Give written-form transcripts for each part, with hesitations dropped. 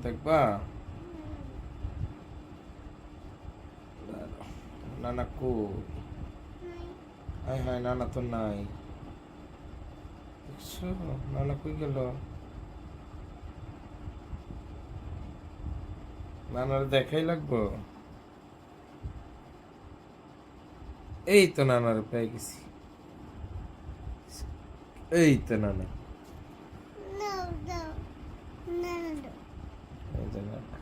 দেখবা? নানা কই? হায় হায়, নানা তো নাই। দেখছো নানা কই গেল? নানার দেখাই লাগবো। এই তো নানার পেয়ে গেছি। এই তো নানা। এই যে নানা।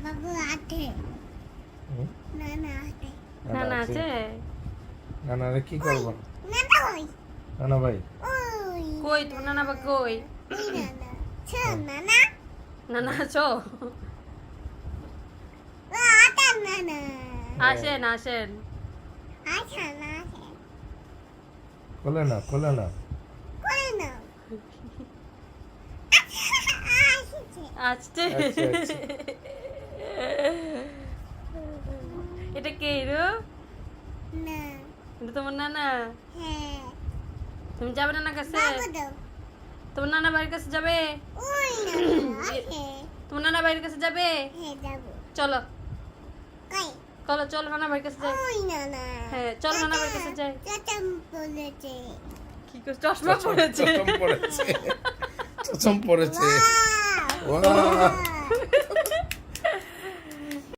বাবু আছে নানা আছে নানা আছে? নানারে কি করবো? নানা ওই নানা ভাই ওই কই তোমার নানা বা কই? নানা ছ নানা নানা আছো? আটা নানা আসেন আসেন। আচ্ছা না আছে খোলে না, খোলে না। করে না আসছে। আচ্ছা, আচ্ছা। এটা কে রো? না এটা তোমার নানা? হ্যাঁ তুমি যাবে নানা কাছে? বাবু দাও তোমার নানা বাড়ির কাছে যাবে? ওই নানা আছে তোমার নানা বাড়ির কাছে যাবে? হ্যাঁ যাবো চলো কই চলো চলো নানা বাড়ির কাছে যাই। ওই নানা হ্যাঁ চলো নানা বাড়ির কাছে যাই। চাচাম বলেছে কি করে চশমা পড়েছে? চশম পড়েছে। চশম পড়েছে। Wow wow.